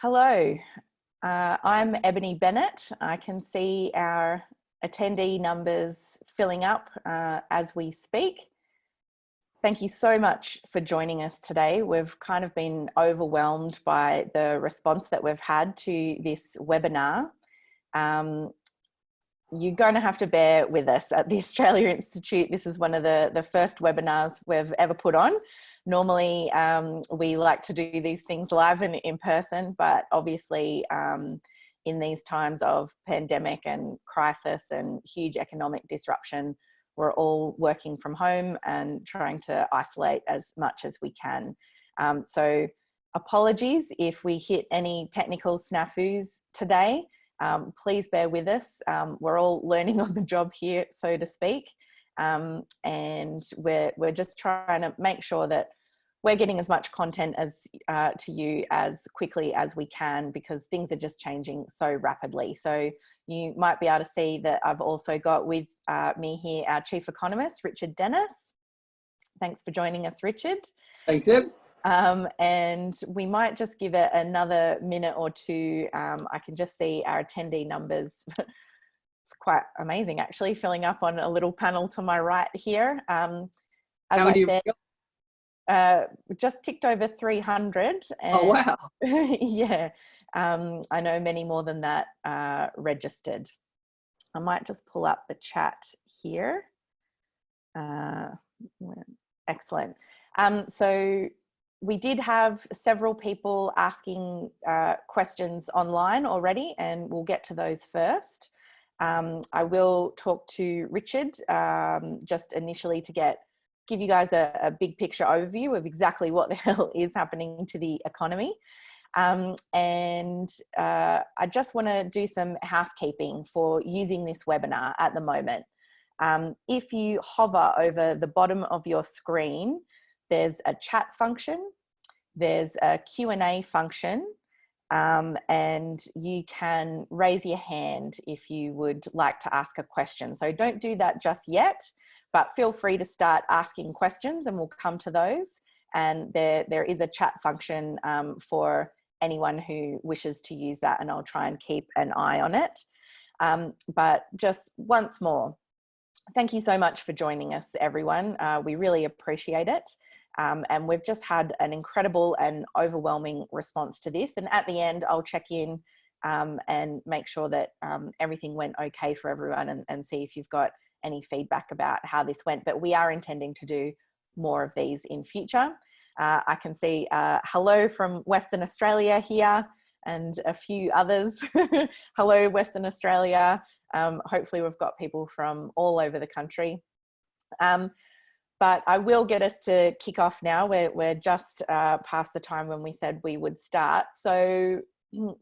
Hello, I'm Ebony Bennett. I can see our attendee numbers filling up as we speak. Thank you so much for joining us today. We've kind of been overwhelmed by the response that we've had to this webinar. You're going to have to bear with us at the Australia Institute. This is one of the first webinars we've ever put on. Normally, we like to do these things live and in person, but obviously in these times of pandemic and crisis and huge economic disruption, we're all working from home and trying to isolate as much as we can. So apologies if we hit any technical snafus today. Please bear with us. We're all learning on the job here, so to speak. And we're just trying to make sure that we're getting as much content as to you as quickly as we can, because things are just changing so rapidly. So you might be able to see that I've also got with me here our chief economist, Richard Denniss. Thanks for joining us, Richard. Thanks, Eb. And we might just give it another minute or two. I can just see our attendee numbers. It's quite amazing, actually, filling up on a little panel to my right here. As I said, just ticked over 300. And, oh, wow. Yeah, I know many more than that registered. I might just pull up the chat here. Excellent. So we did have several people asking questions online already, and we'll get to those first. I will talk to Richard just initially to give you guys a big picture overview of exactly what the hell is happening to the economy. And I just want to do some housekeeping for using this webinar at the moment. If you hover over the bottom of your screen, there's a chat function, there's a Q&A function, and you can raise your hand if you would like to ask a question. So don't do that just yet, but feel free to start asking questions and we'll come to those. And there is a chat function for anyone who wishes to use that, and I'll try and keep an eye on it. But just once more, thank you so much for joining us, everyone. We really appreciate it. And we've just had an incredible and overwhelming response to this. And at the end, I'll check in and make sure that everything went okay for everyone, and see if you've got any feedback about how this went. But we are intending to do more of these in future. I can see hello from Western Australia here and a few others. Hello, Western Australia. Hopefully we've got people from all over the country. But I will get us to kick off now. We're just past the time when we said we would start. So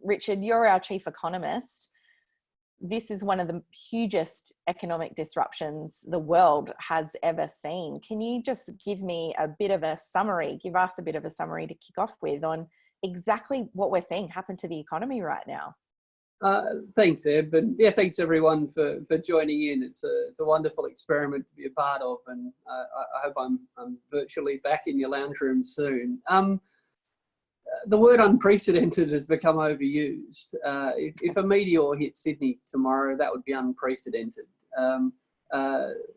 Richard, you're our chief economist. This is one of the hugest economic disruptions the world has ever seen. Can you just give me a bit of a summary, give us a bit of a summary to kick off with on exactly what we're seeing happen to the economy right now? Thanks, Eb, and yeah, thanks everyone for joining in. It's a wonderful experiment to be a part of, and I hope I'm virtually back in your lounge room soon. The word unprecedented has become overused. If a meteor hit Sydney tomorrow, that would be unprecedented.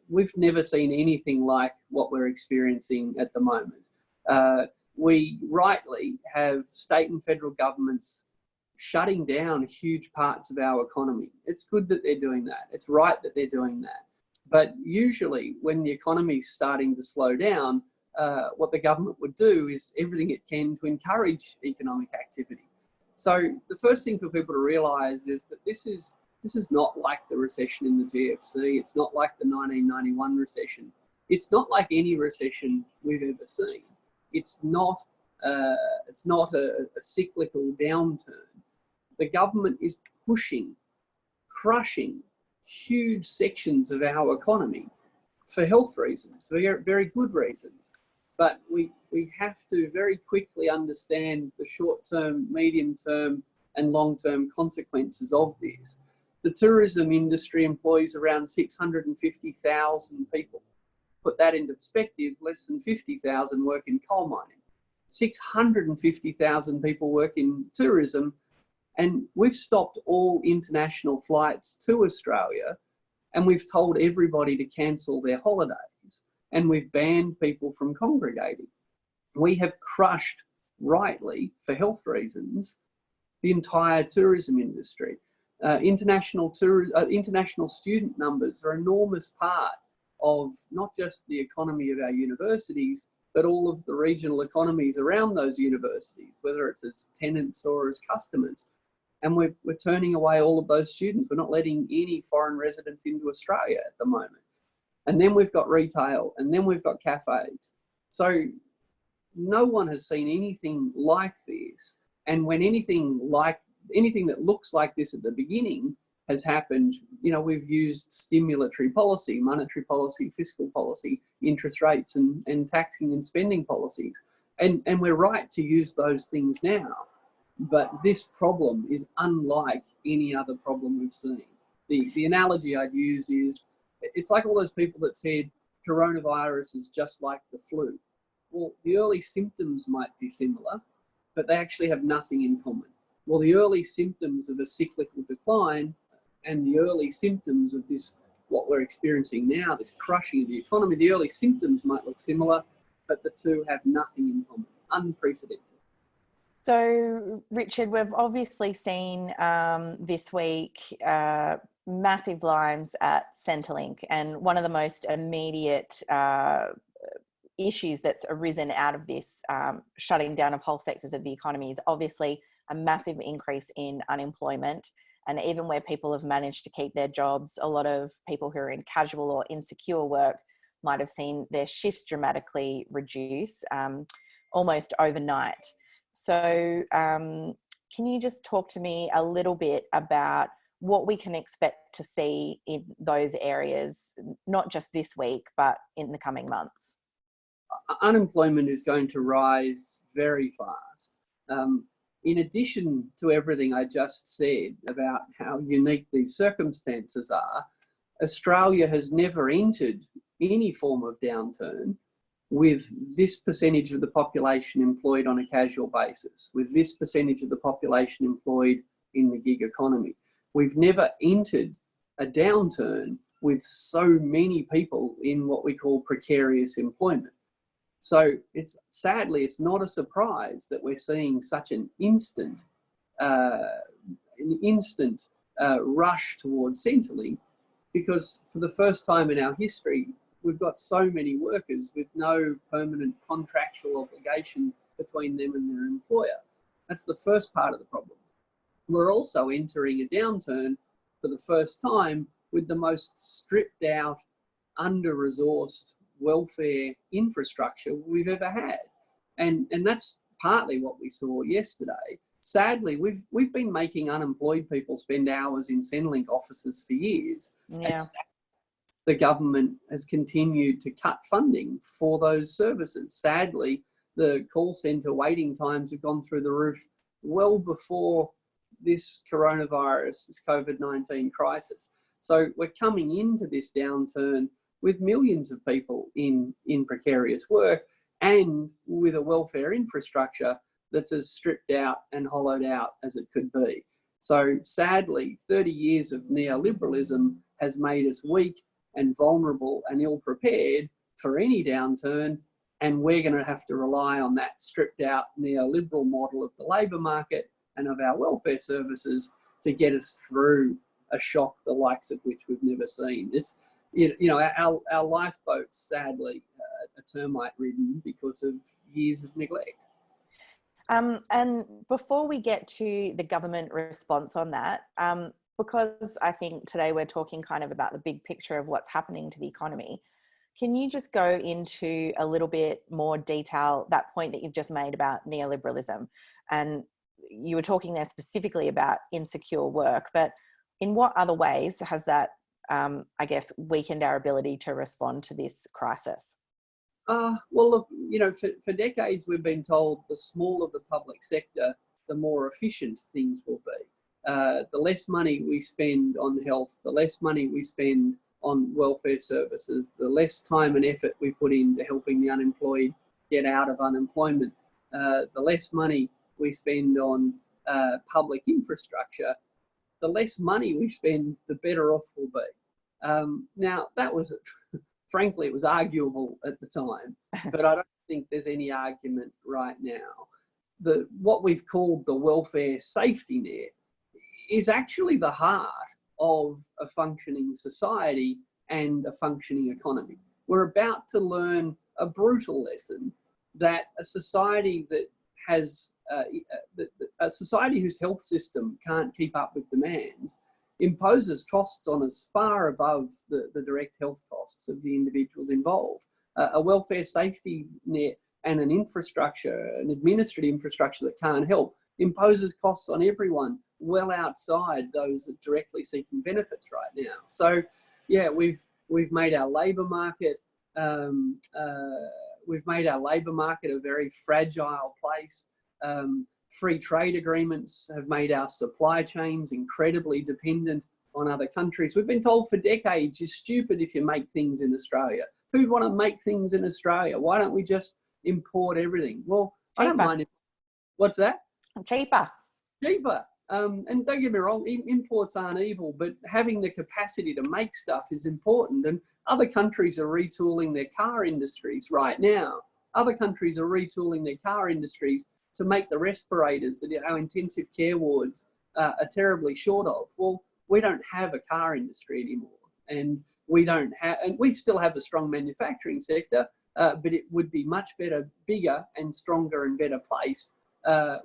We've never seen anything like what we're experiencing at the moment. We rightly have state and federal governments shutting down huge parts of our economy. It's good that they're doing that. It's right that they're doing that. But usually when the economy is starting to slow down, what the government would do is everything it can to encourage economic activity. So the first thing for people to realise is that this is not like the recession in the GFC. It's not like the 1991 recession. It's not like any recession we've ever seen. It's not a cyclical downturn. The government is crushing huge sections of our economy for health reasons, for very good reasons. But we have to very quickly understand the short-term, medium-term and long-term consequences of this. The tourism industry employs around 650,000 people. Put that into perspective, less than 50,000 work in coal mining. 650,000 people work in tourism, and we've stopped all international flights to Australia, and we've told everybody to cancel their holidays, and we've banned people from congregating. We have crushed, rightly, for health reasons, the entire tourism industry. International student numbers are an enormous part of not just the economy of our universities, but all of the regional economies around those universities, whether it's as tenants or as customers. And we're turning away all of those students. We're not letting any foreign residents into Australia at the moment. And then we've got retail, and then we've got cafes. So no one has seen anything like this. And when anything that looks like this at the beginning has happened, you know, we've used stimulatory policy, monetary policy, fiscal policy, interest rates, and taxing and spending policies. And we're right to use those things now. But this problem is unlike any other problem we've seen. The analogy I'd use is, it's like all those people that said coronavirus is just like the flu. Well, the early symptoms might be similar, but they actually have nothing in common. Well, the early symptoms of a cyclical decline and the early symptoms of this, what we're experiencing now, this crushing of the economy, the early symptoms might look similar, but the two have nothing in common. Unprecedented. So, Richard, we've obviously seen this week massive lines at Centrelink, and one of the most immediate issues that's arisen out of this shutting down of whole sectors of the economy is obviously a massive increase in unemployment. And even where people have managed to keep their jobs, a lot of people who are in casual or insecure work might have seen their shifts dramatically reduce almost overnight. So can you just talk to me a little bit about what we can expect to see in those areas, not just this week, but in the coming months? Unemployment is going to rise very fast. In addition to everything I just said about how unique these circumstances are, Australia has never entered any form of downturn with this percentage of the population employed on a casual basis, with this percentage of the population employed in the gig economy. We've never entered a downturn with so many people in what we call precarious employment. So sadly, it's not a surprise that we're seeing such an instant rush towards Centrelink, because for the first time in our history, we've got so many workers with no permanent contractual obligation between them and their employer. That's the first part of the problem. We're also entering a downturn for the first time with the most stripped out, under-resourced welfare infrastructure we've ever had. And that's partly what we saw yesterday. Sadly, we've been making unemployed people spend hours in Centrelink offices for years. Yeah. The government has continued to cut funding for those services. Sadly, the call centre waiting times have gone through the roof well before this coronavirus, this COVID-19 crisis. So we're coming into this downturn with millions of people in precarious work and with a welfare infrastructure that's as stripped out and hollowed out as it could be. So sadly, 30 years of neoliberalism has made us weak and vulnerable and ill-prepared for any downturn, and we're going to have to rely on that stripped out neoliberal model of the labour market and of our welfare services to get us through a shock the likes of which we've never seen. It's, you know, our lifeboats, sadly, are termite ridden because of years of neglect. And before we get to the government response on that, because I think today we're talking kind of about the big picture of what's happening to the economy, can you just go into a little bit more detail, that point that you've just made about neoliberalism? And you were talking there specifically about insecure work, but in what other ways has that, I guess, weakened our ability to respond to this crisis? Well, look, you know, for decades we've been told the smaller the public sector, the more efficient things will be. The less money we spend on health, the less money we spend on welfare services, the less time and effort we put into helping the unemployed get out of unemployment, the less money we spend on public infrastructure, the less money we spend, the better off we'll be. Now, that was, frankly, it was arguable at the time, but I don't think there's any argument right now. What we've called the welfare safety net is actually the heart of a functioning society and a functioning economy. We're about to learn a brutal lesson that a society that has a society whose health system can't keep up with demands imposes costs on us far above the direct health costs of the individuals involved. A welfare safety net and an infrastructure, an administrative infrastructure that can't help, imposes costs on everyone well outside those that directly seeking benefits right now. So, yeah, we've made our labour market a very fragile place. Free trade agreements have made our supply chains incredibly dependent on other countries. We've been told for decades, you're stupid if you make things in Australia. Who'd want to make things in Australia? Why don't we just import everything? Well, cheaper. I don't mind. What's that? Cheaper. Cheaper. And don't get me wrong, imports aren't evil, but having the capacity to make stuff is important. And other countries are retooling their car industries right now. Other countries are retooling their car industries to make the respirators that our intensive care wards are terribly short of. Well, we don't have a car industry anymore, and we still have a strong manufacturing sector, but it would be much better, bigger and stronger and better placed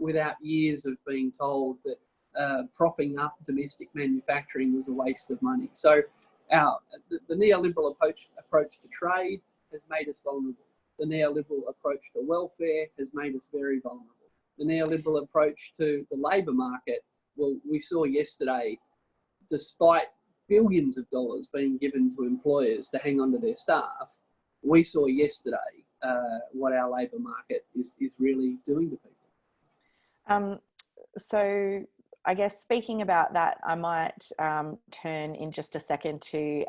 without years of being told that propping up domestic manufacturing was a waste of money. So the neoliberal approach to trade has made us vulnerable. The neoliberal approach to welfare has made us very vulnerable. The neoliberal approach to the labour market, well, we saw yesterday, despite billions of dollars being given to employers to hang on to their staff, we saw yesterday what our labour market is really doing to people. So I guess speaking about that, I might turn in just a second to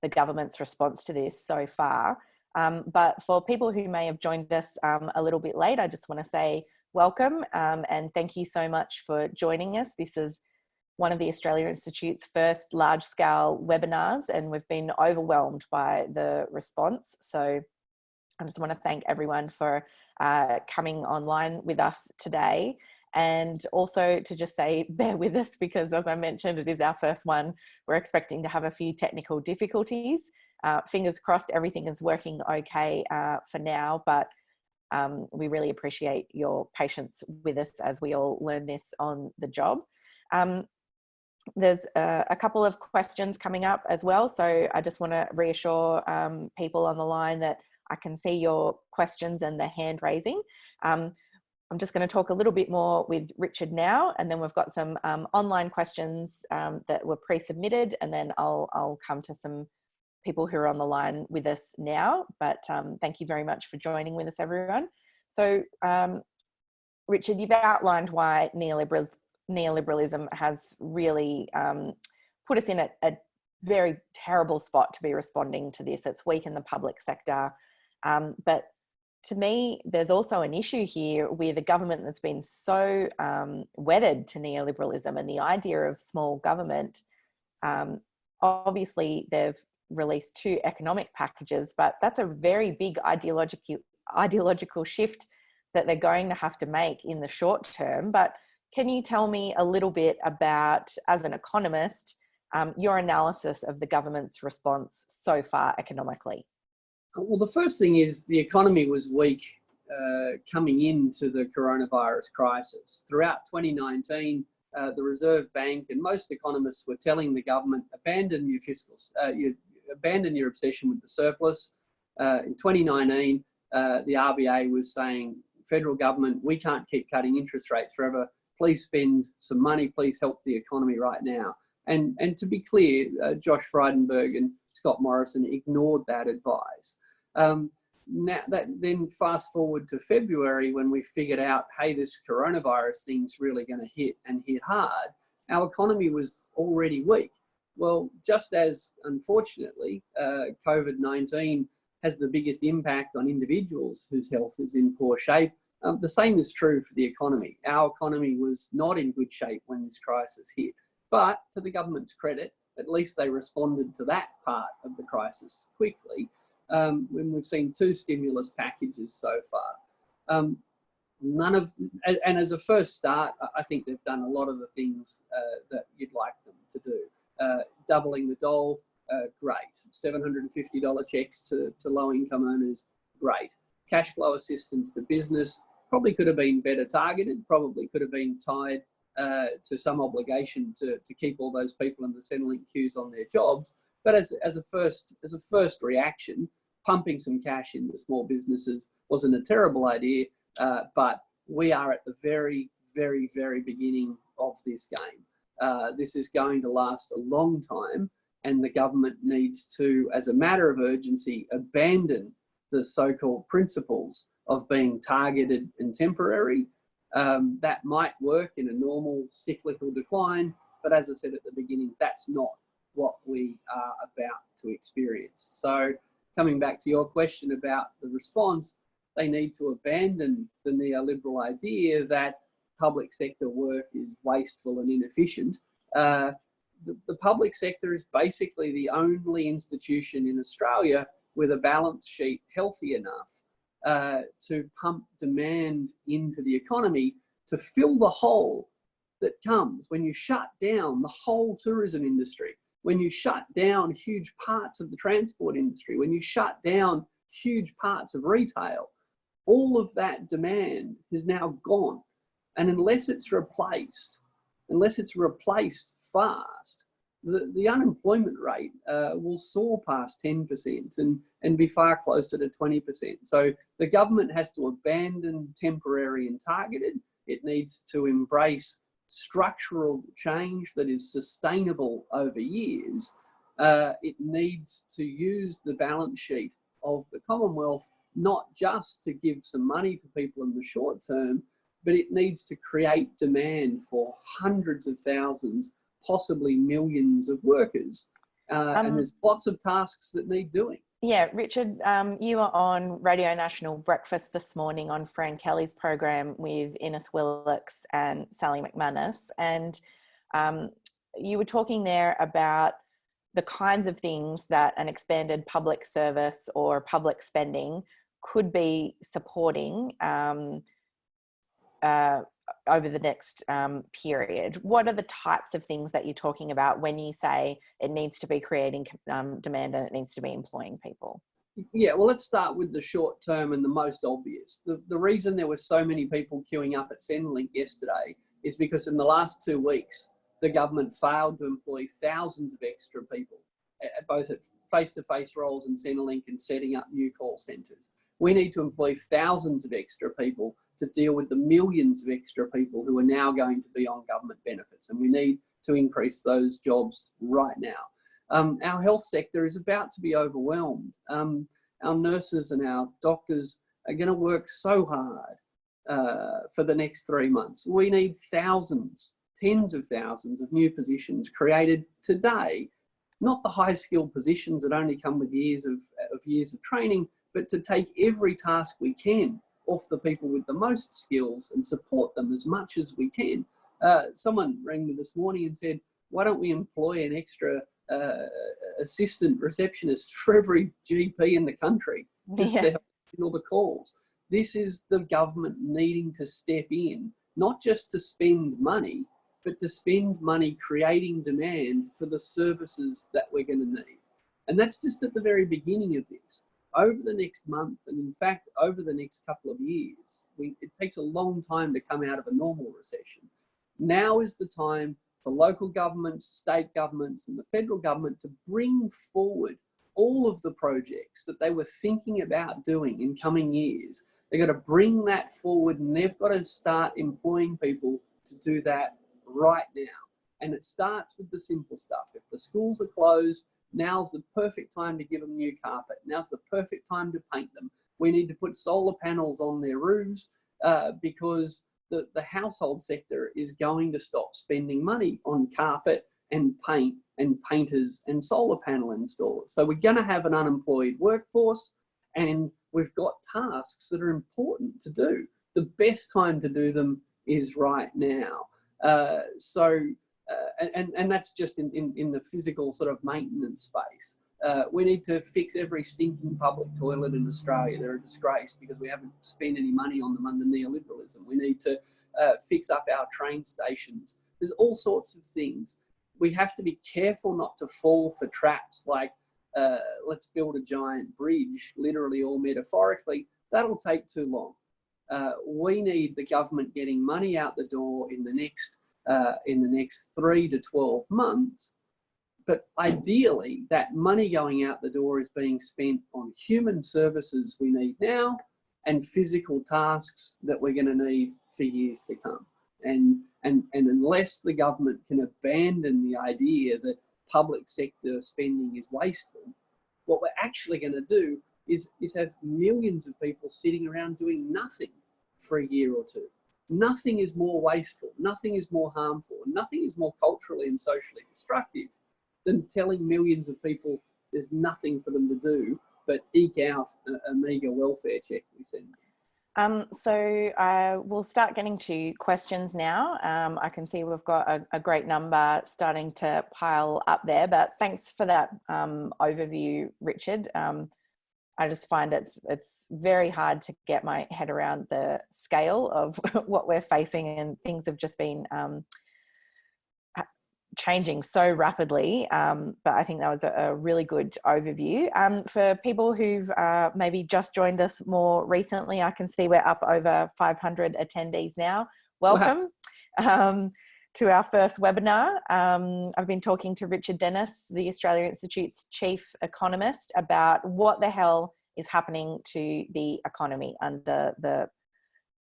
the government's response to this so far. But for people who may have joined us a little bit late, I just want to say welcome and thank you so much for joining us. This is one of the Australia Institute's first large-scale webinars, and we've been overwhelmed by the response. So I just want to thank everyone for coming online with us today. And also to just say, bear with us, because as I mentioned, it is our first one. We're expecting to have a few technical difficulties. Fingers crossed everything is working okay for now, but we really appreciate your patience with us as we all learn this on the job. There's a couple of questions coming up as well, so I just want to reassure people on the line that I can see your questions and the hand raising. I'm just going to talk a little bit more with Richard now, and then we've got some online questions that were pre-submitted, and then I'll come to some people who are on the line with us now. But thank you very much for joining with us, everyone. So Richard, you've outlined why neoliberalism has really put us in a very terrible spot to be responding to this. It's weakened the public sector. But to me, there's also an issue here with a government that's been so wedded to neoliberalism and the idea of small government. Obviously, they've released 2 economic packages, but that's a very big ideological shift that they're going to have to make in the short term. But can you tell me a little bit about, as an economist, your analysis of the government's response so far economically? Well, the first thing is the economy was weak coming into the coronavirus crisis. Throughout 2019, the Reserve Bank and most economists were telling the government, abandon your obsession with the surplus. In 2019, the RBA was saying, federal government, we can't keep cutting interest rates forever. Please spend some money, please help the economy right now. And to be clear, Josh Frydenberg and Scott Morrison ignored that advice. Then fast forward to February, when we figured out, hey, this coronavirus thing's really going to hit and hit hard, our economy was already weak. Well, just as unfortunately, COVID-19 has the biggest impact on individuals whose health is in poor shape, The same is true for the economy. Our economy was not in good shape when this crisis hit, but to the government's credit, at least they responded to that part of the crisis quickly. When we've seen 2 stimulus packages so far. And as a first start, I think they've done a lot of the things that you'd like them to do. Doubling the dole, great. $750 checks to low-income earners, great. Cash flow assistance to business probably could have been better targeted, probably could have been tied to some obligation to keep all those people in the Centrelink queues on their jobs. But as a first reaction, pumping some cash into small businesses wasn't a terrible idea, but we are at the very, very, very beginning of this game. This is going to last a long time, and the government needs to, as a matter of urgency, abandon the so-called principles of being targeted and temporary. That might work in a normal cyclical decline, but as I said at the beginning, that's not what we are about to experience. So coming back to your question about the response, they need to abandon the neoliberal idea that public sector work is wasteful and inefficient. The public sector is basically the only institution in Australia with a balance sheet healthy enough to pump demand into the economy to fill the hole that comes when you shut down the whole tourism industry, when you shut down huge parts of the transport industry, when you shut down huge parts of retail. All of that demand is now gone. And unless it's replaced fast, the unemployment rate will soar past 10% and be far closer to 20%. So the government has to abandon temporary and targeted. It needs to embrace structural change that is sustainable over years. It needs to use the balance sheet of the Commonwealth not just to give some money to people in the short term, but it needs to create demand for hundreds of thousands, possibly millions of workers. And there's lots of tasks that need doing. Yeah, Richard, you were on Radio National Breakfast this morning on Fran Kelly's program with Innes Willocks and Sally McManus, and you were talking there about the kinds of things that an expanded public service or public spending could be supporting over the next period. What are the types of things that you're talking about when you say it needs to be creating demand and it needs to be employing people? Yeah, well, let's start with the short term and the most obvious. The reason there were so many people queuing up at Centrelink yesterday is because in the last 2 weeks, the government failed to employ thousands of extra people, both at face-to-face roles in Centrelink and setting up new call centres. We need to employ thousands of extra people to deal with the millions of extra people who are now going to be on government benefits, and we need to increase those jobs right now. Our health sector is about to be overwhelmed. Our nurses and our doctors are going to work so hard for the next 3 months. We need thousands, tens of thousands of new positions created today, not the high-skilled positions that only come with years of training, but to take every task we can off the people with the most skills and support them as much as we can. Someone rang me this morning and said, why don't we employ an extra assistant receptionist for every GP in the country just to help in all the calls? This is the government needing to step in, not just to spend money, but to spend money creating demand for the services that we're going to need. And that's just at the very beginning of this. Over the next month, and in fact, over the next couple of years, it takes a long time to come out of a normal recession. Now is the time for local governments, state governments, and the federal government to bring forward all of the projects that they were thinking about doing in coming years. They've got to bring that forward, and they've got to start employing people to do that right now. And it starts with the simple stuff. If the schools are closed, now's the perfect time to give them new carpet. Now's the perfect time to paint them. We need to put solar panels on their roofs because the household sector is going to stop spending money on carpet and paint and painters and solar panel installers. So we're going to have an unemployed workforce, and we've got tasks that are important to do. the best time to do them is right now. And that's just in the physical sort of maintenance space. We need to fix every stinking public toilet in Australia. They're a disgrace because we haven't spent any money on them under neoliberalism. We need to fix up our train stations. There's all sorts of things. We have to be careful not to fall for traps like, let's build a giant bridge, literally or metaphorically. That'll take too long. We need the government getting money out the door in the next 3 to 12 months. But ideally, that money going out the door is being spent on human services we need now and physical tasks that we're going to need for years to come. And unless the government can abandon the idea that public sector spending is wasteful, what we're actually going to do is have millions of people sitting around doing nothing for a year or two. Nothing is more wasteful, nothing is more harmful, nothing is more culturally and socially destructive than telling millions of people there's nothing for them to do but eke out a meagre welfare check we send them. So we'll start getting to questions now. I can see we've got a great number starting to pile up there, but thanks for that overview, Richard. I just find it's very hard to get my head around the scale of what we're facing, and things have just been changing so rapidly. But I think that was a really good overview. For people who've maybe just joined us more recently, I can see we're up over 500 attendees now. Welcome. Wow. To our first webinar. I've been talking to Richard Denniss, the Australia Institute's chief economist, about what the hell is happening to the economy under the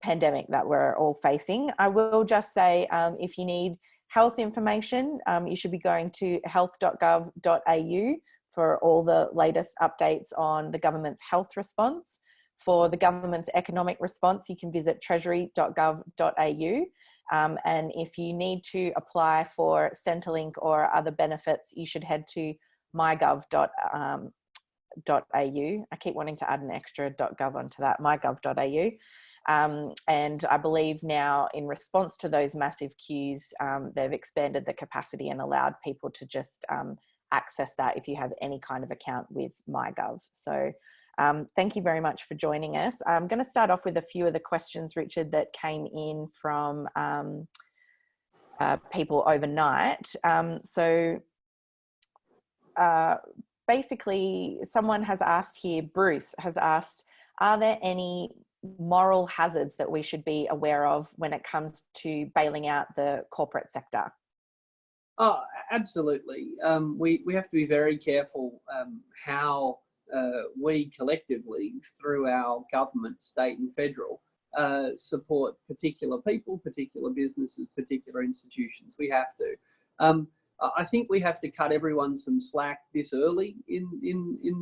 pandemic that we're all facing. I will just say, if you need health information, you should be going to health.gov.au for all the latest updates on the government's health response. For the government's economic response, you can visit treasury.gov.au. And if you need to apply for Centrelink or other benefits, you should head to mygov.au. I keep wanting to add an extra .gov onto that, mygov.au. And I believe now, in response to those massive queues, they've expanded the capacity and allowed people to just access that if you have any kind of account with MyGov. So thank you very much for joining us. I'm going to start off with a few of the questions, Richard, that came in from people overnight. Basically, someone has asked here, Bruce has asked, are there any moral hazards that we should be aware of when it comes to bailing out the corporate sector? Oh, absolutely. We have to be very careful how we collectively, through our government, state and federal, support particular people, particular businesses, particular institutions. We have to. I think we have to cut everyone some slack this early in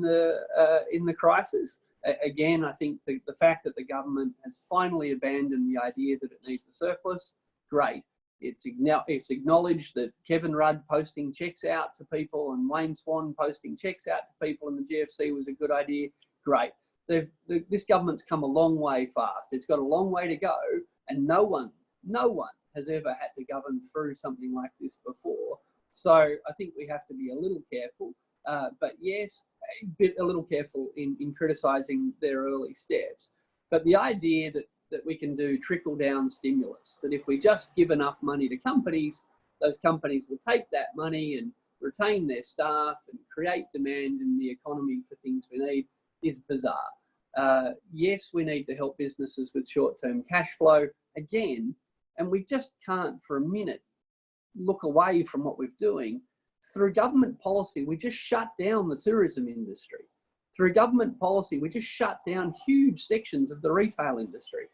the crisis. Again, I think the fact that the government has finally abandoned the idea that it needs a surplus, great. It's acknowledged that Kevin Rudd posting checks out to people and Wayne Swan posting checks out to people in the GFC was a good idea, great. This government's come a long way fast. It's got a long way to go, and no one has ever had to govern through something like this before. So I think we have to be a little careful, but yes, a little careful in criticising their early steps. But the idea that we can do trickle-down stimulus, that if we just give enough money to companies, those companies will take that money and retain their staff and create demand in the economy for things we need, is bizarre. Yes, we need to help businesses with short-term cash flow again, and we just can't for a minute look away from what we're doing. Through government policy, we just shut down the tourism industry. Through government policy, we just shut down huge sections of the retail industry.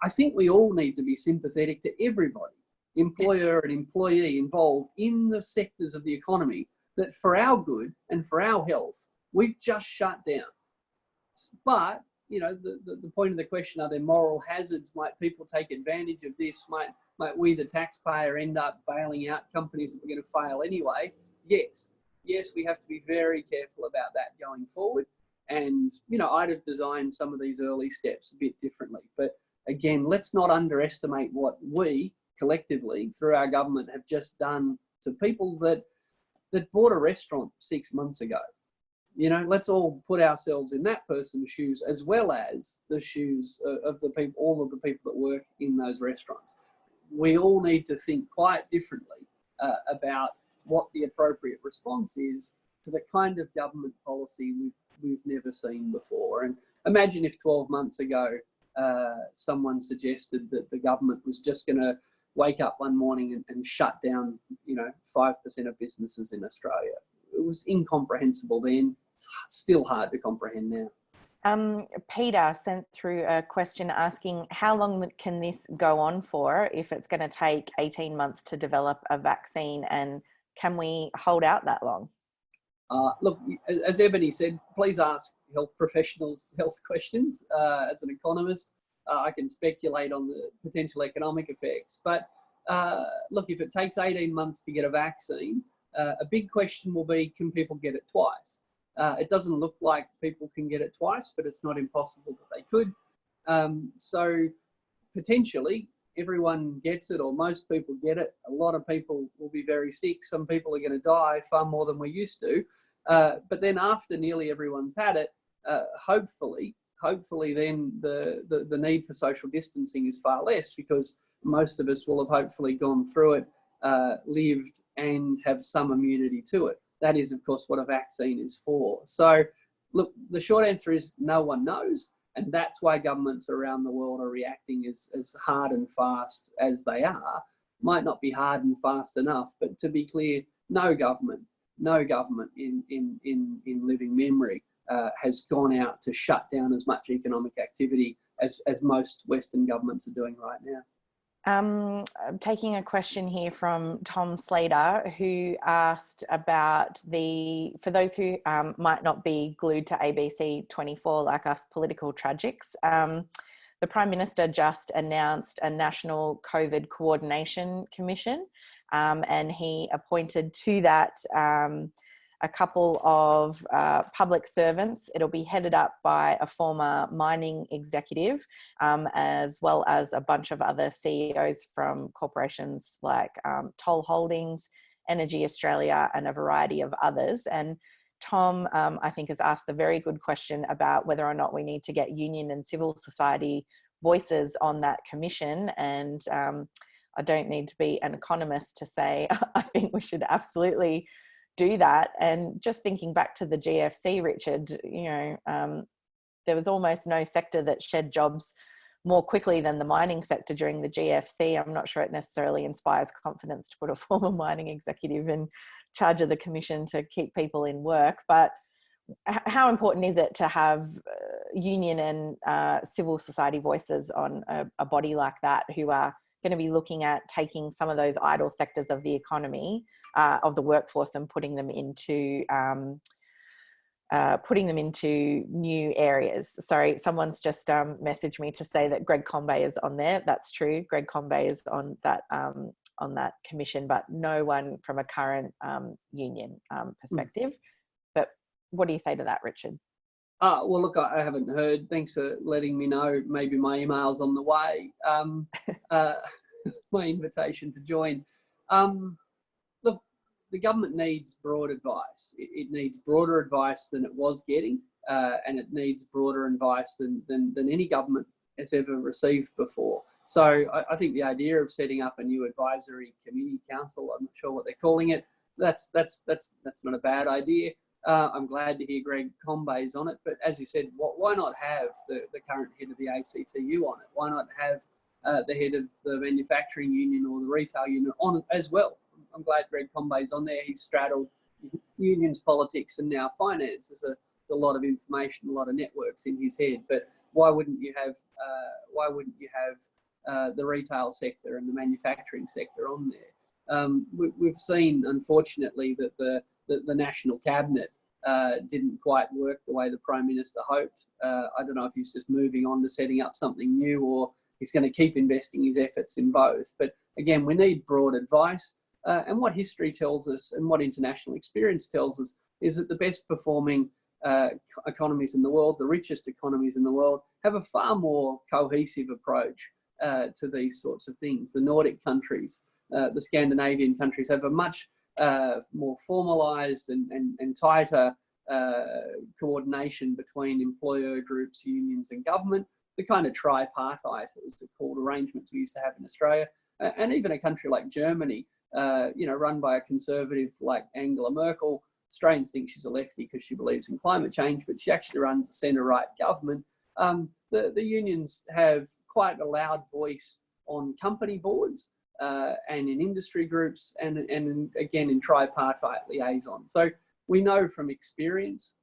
I think we all need to be sympathetic to everybody, employer and employee involved in the sectors of the economy, that for our good and for our health, we've just shut down. But, you know, the point of the question, are there moral hazards? Might people take advantage of this? Might we, the taxpayer, end up bailing out companies that are going to fail anyway? Yes. Yes, we have to be very careful about that going forward. And, you know, I'd have designed some of these early steps a bit differently. But again, let's not underestimate what we collectively through our government have just done to people that bought a restaurant 6 months ago. You know, let's all put ourselves in that person's shoes, as well as the shoes of the people, all of the people that work in those restaurants. We all need to think quite differently about what the appropriate response is to the kind of government policy we've never seen before. And imagine if 12 months ago someone suggested that the government was just going to wake up one morning and shut down, 5% of businesses in Australia. It was incomprehensible then. It's still hard to comprehend now. Peter sent through a question asking, how long can this go on for if it's going to take 18 months to develop a vaccine, and can we hold out that long? Look, as Ebony said, please ask health professionals health questions. As an economist, I can speculate on the potential economic effects. But look, if it takes 18 months to get a vaccine, a big question will be, can people get it twice? It doesn't look like people can get it twice, but it's not impossible that they could. So potentially everyone gets it, or most people get it. A lot of people will be very sick. Some people are going to die far more than we used to. But then after nearly everyone's had it, hopefully then the need for social distancing is far less, because most of us will have hopefully gone through it, lived, and have some immunity to it. That is, of course, what a vaccine is for. So, look, the short answer is no one knows, and that's why governments around the world are reacting as hard and fast as they are. Might not be hard and fast enough, but to be clear, no government in living memory has gone out to shut down as much economic activity as most Western governments are doing right now. I'm taking a question here from Tom Slater, who asked about for those who might not be glued to ABC 24 like us political tragics, the Prime Minister just announced a National COVID Coordination Commission, and he appointed to that a couple of public servants. It'll be headed up by a former mining executive, as well as a bunch of other CEOs from corporations like Toll Holdings, Energy Australia, and a variety of others. And Tom, I think, has asked a very good question about whether or not we need to get union and civil society voices on that commission. And I don't need to be an economist to say, I think we should absolutely do that. And just thinking back to the GFC, Richard, there was almost no sector that shed jobs more quickly than the mining sector during the GFC. I'm not sure it necessarily inspires confidence to put a former mining executive in charge of the commission to keep people in work. But how important is it to have union and civil society voices on a body like that, who are going to be looking at taking some of those idle sectors of the economy, of the workforce, and putting them into new areas? Sorry, someone's just messaged me to say that Greg Combay is on there. That's true. Greg Combay is on that commission, but no one from a current union perspective. But what do you say to that, Richard? Well, look, I haven't heard. Thanks for letting me know. Maybe my email's on the way. My invitation to join. Look, the government needs broad advice. It needs broader advice than it was getting, and it needs broader advice than any government has ever received before. So I think the idea of setting up a new advisory community council, I'm not sure what they're calling it, that's not a bad idea. I'm glad to hear Greg Combay's on it, but as you said, why not have the current head of the ACTU on it? Why not have the head of the manufacturing union or the retail union on it as well? I'm glad Greg Combay's on there. He's straddled unions, politics, and now finance. There's a lot of information, a lot of networks in his head. But why wouldn't you have the retail sector and the manufacturing sector on there? We've seen, unfortunately, that the National Cabinet didn't quite work the way the Prime Minister hoped. I don't know if he's just moving on to setting up something new, or he's going to keep investing his efforts in both. But again, we need broad advice. And what history tells us and what international experience tells us is that the best performing economies in the world, the richest economies in the world, have a far more cohesive approach to these sorts of things. The Nordic countries, the Scandinavian countries have a much more formalised and tighter coordination between employer groups, unions and government, the kind of tripartite, as they're called, arrangements we used to have in Australia. And even a country like Germany, run by a conservative like Angela Merkel. Australians think she's a lefty because she believes in climate change, but she actually runs a centre-right government. The unions have quite a loud voice on company boards and in industry groups and again in tripartite liaison. So we know from experience,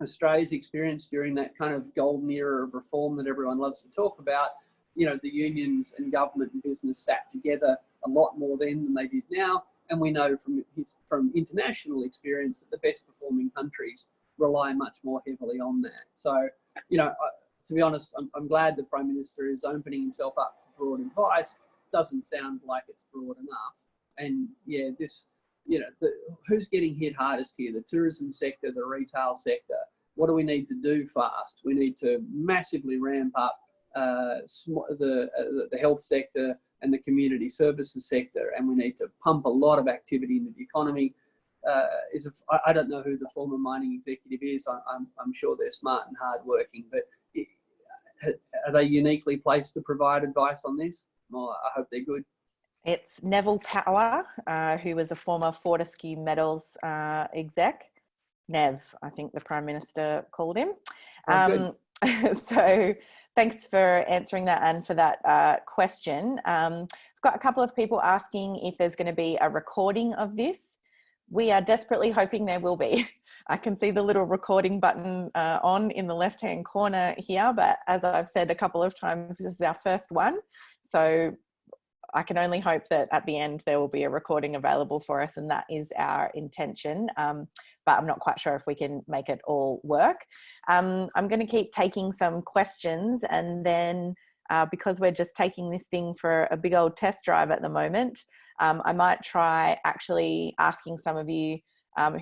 Australia's experience during that kind of golden era of reform that everyone loves to talk about, the unions and government and business sat together a lot more then than they did now. And we know from international experience that the best performing countries rely much more heavily on that. So, to be honest, I'm glad the Prime Minister is opening himself up to broad advice. Doesn't sound like it's broad enough. And yeah, who's getting hit hardest here? The tourism sector, the retail sector. What do we need to do fast? We need to massively ramp up the health sector and the community services sector, and we need to pump a lot of activity into the economy. I don't know who the former mining executive is. I'm sure they're smart and hardworking, but are they uniquely placed to provide advice on this? Well, I hope they're good. It's Neville Power, who was a former Fortescue Metals exec. Nev, I think the Prime Minister called him. So thanks for answering that and for that question. I've got a couple of people asking if there's going to be a recording of this. We are desperately hoping there will be. I can see the little recording button on in the left-hand corner here, but as I've said a couple of times, this is our first one. So I can only hope that at the end there will be a recording available for us, and that is our intention. But I'm not quite sure if we can make it all work. I'm going to keep taking some questions, and then because we're just taking this thing for a big old test drive at the moment, I might try actually asking some of you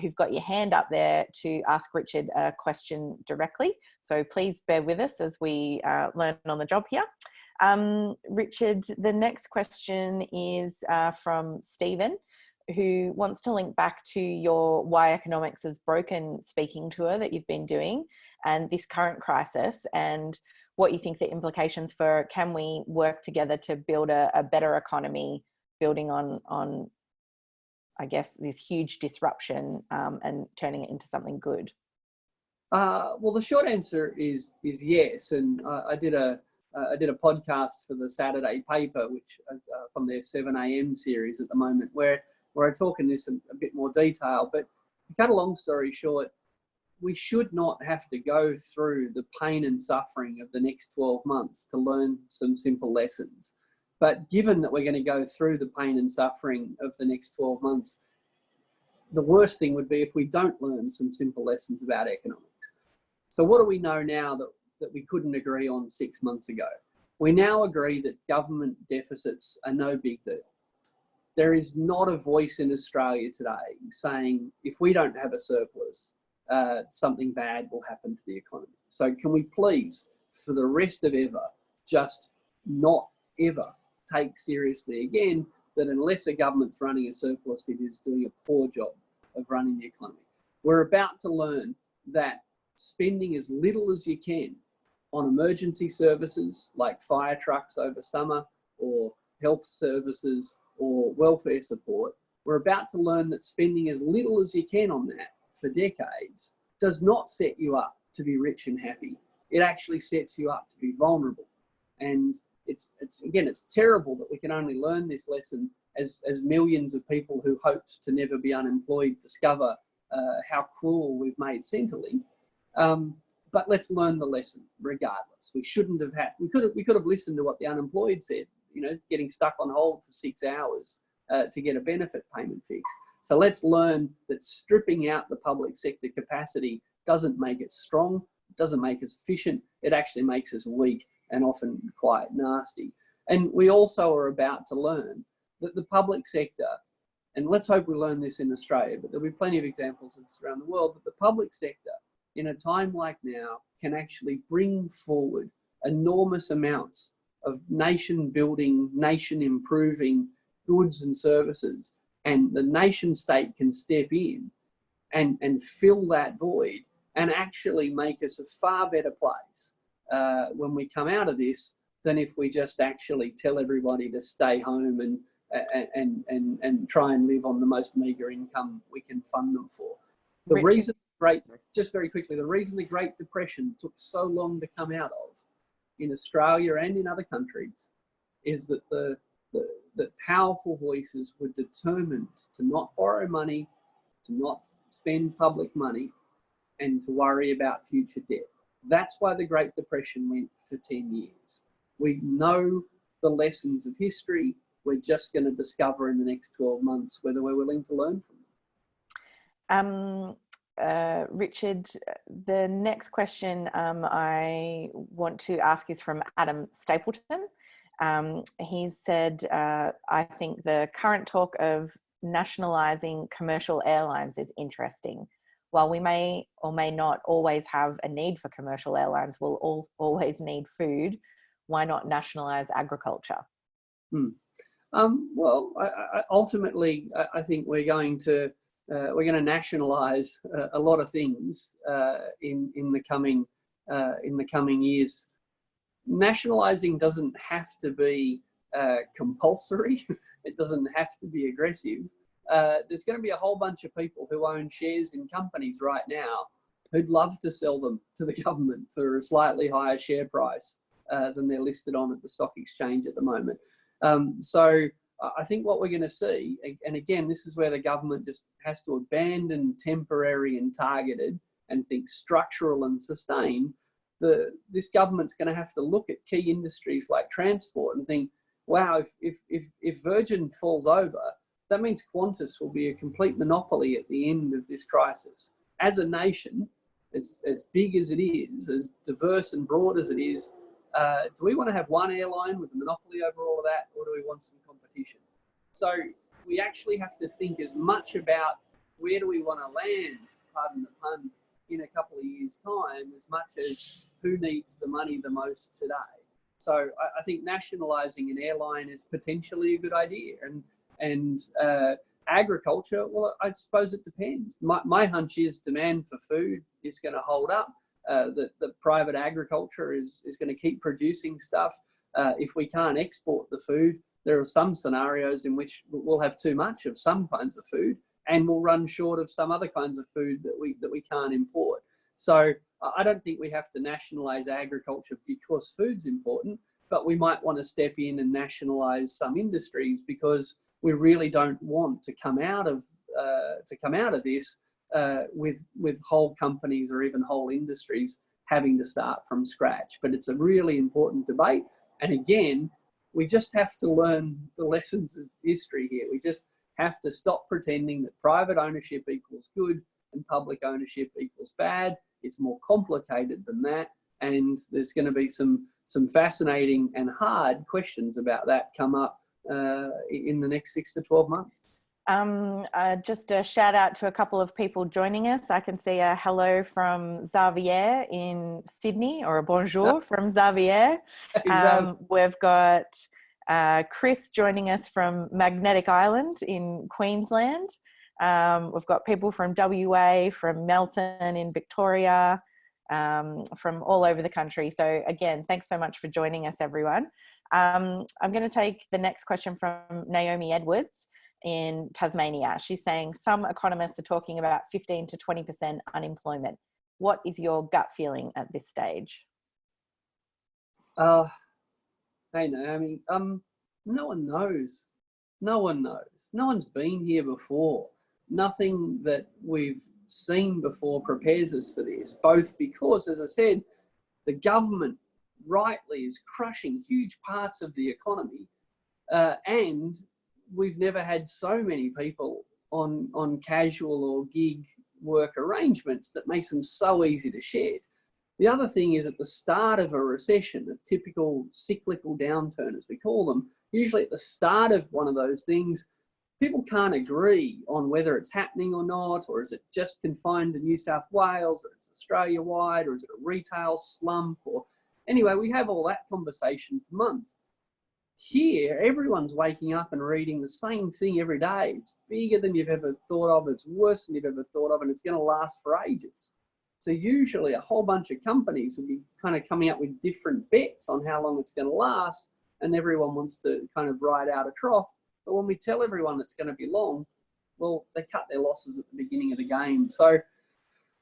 who've got your hand up there to ask Richard a question directly. So please bear with us as we learn on the job here. Richard, the next question is from Stephen, who wants to link back to your Why Economics is Broken speaking tour that you've been doing and this current crisis, and what you think the implications for can we work together to build a better economy, building on I guess, this huge disruption and turning it into something good? Well, the short answer is yes. And I did a podcast for the Saturday paper, which is from their 7 a.m. series at the moment, where I talk in this in a bit more detail. But to cut a long story short, we should not have to go through the pain and suffering of the next 12 months to learn some simple lessons. But given that we're going to go through the pain and suffering of the next 12 months, the worst thing would be if we don't learn some simple lessons about economics. So what do we know now that we couldn't agree on 6 months ago? We now agree that government deficits are no big deal. There is not a voice in Australia today saying if we don't have a surplus, something bad will happen to the economy. So can we please, for the rest of ever, just not ever take seriously again that unless a government's running a surplus, it is doing a poor job of running the economy. We're about to learn that spending as little as you can on emergency services like fire trucks over summer, or health services, or welfare support, we're about to learn that spending as little as you can on that for decades does not set you up to be rich and happy. It actually sets you up to be vulnerable. And it's terrible that we can only learn this lesson as millions of people who hoped to never be unemployed discover how cruel we've made Centrelink. But let's learn the lesson regardless. We shouldn't have had, we could have listened to what the unemployed said, getting stuck on hold for 6 hours to get a benefit payment fixed. So let's learn that stripping out the public sector capacity doesn't make it strong, doesn't make us efficient, it actually makes us weak and often quite nasty. And we also are about to learn that the public sector, and let's hope we learn this in Australia, but there'll be plenty of examples of this around the world, that the public sector in a time like now can actually bring forward enormous amounts of nation building, nation improving goods and services, and the nation state can step in and fill that void and actually make us a far better place when we come out of this than if we just actually tell everybody to stay home and try and live on the most meagre income we can fund them for. The reason, just very quickly, the reason the Great Depression took so long to come out of in Australia and in other countries is that the powerful voices were determined to not borrow money, to not spend public money, and to worry about future debt. That's why the Great Depression went for 10 years. We know the lessons of history. We're just going to discover in the next 12 months whether we're willing to learn from them. Richard, the next question I want to ask is from Adam Stapleton. He said, I think the current talk of nationalising commercial airlines is interesting. While we may or may not always have a need for commercial airlines, we'll always need food. Why not nationalise agriculture? Well, ultimately, I think we're going to nationalise a lot of things in the coming years. Nationalising doesn't have to be compulsory. It doesn't have to be aggressive. There's going to be a whole bunch of people who own shares in companies right now who'd love to sell them to the government for a slightly higher share price than they're listed on at the stock exchange at the moment. So I think what we're going to see, and again, this is where the government just has to abandon temporary and targeted and think structural and sustained. This government's going to have to look at key industries like transport and think, wow, if Virgin falls over, that means Qantas will be a complete monopoly at the end of this crisis. As a nation, as big as it is, as diverse and broad as it is, do we want to have one airline with a monopoly over all of that, or do we want some competition? So we actually have to think as much about where do we want to land, pardon the pun, in a couple of years' time, as much as who needs the money the most today. So I think nationalising an airline is potentially a good idea. And agriculture, well, I suppose it depends. My hunch is demand for food is going to hold up. The private agriculture is going to keep producing stuff. If we can't export the food, there are some scenarios in which we'll have too much of some kinds of food and we'll run short of some other kinds of food that we can't import. So I don't think we have to nationalise agriculture because food's important, but we might want to step in and nationalise some industries because we really don't want to come out of this with whole companies or even whole industries having to start from scratch. But it's a really important debate. And again, we just have to learn the lessons of history here. We just have to stop pretending that private ownership equals good and public ownership equals bad. It's more complicated than that. And there's going to be some fascinating and hard questions about that come up in the next 6 to 12 months. Just a shout out to a couple of people joining us. I can see a hello from Xavier in Sydney, or a bonjour from Xavier. We've got Chris joining us from Magnetic Island in Queensland. We've got people from WA, from Melton in Victoria, from all over the country. So again, thanks so much for joining us, everyone. I'm going to take the next question from Naomi Edwards in Tasmania. She's saying some economists are talking about 15 to 20% unemployment. What is your gut feeling at this stage? Hey Naomi, no one knows. No one knows. No one's been here before. Nothing that we've seen before prepares us for this, both because, as I said, the government rightly is crushing huge parts of the economy, and we've never had so many people on casual or gig work arrangements that makes them so easy to shed. The other thing is, at the start of a recession, a typical cyclical downturn, as we call them, usually at the start of one of those things, people can't agree on whether it's happening or not, or is it just confined to New South Wales, or is it Australia-wide, or is it a retail slump, or anyway, we have all that conversation for months. Here, everyone's waking up and reading the same thing every day. It's bigger than you've ever thought of, it's worse than you've ever thought of, and it's going to last for ages. So usually a whole bunch of companies will be kind of coming up with different bets on how long it's going to last, and everyone wants to kind of ride out a trough. But when we tell everyone it's going to be long, well, they cut their losses at the beginning of the game. So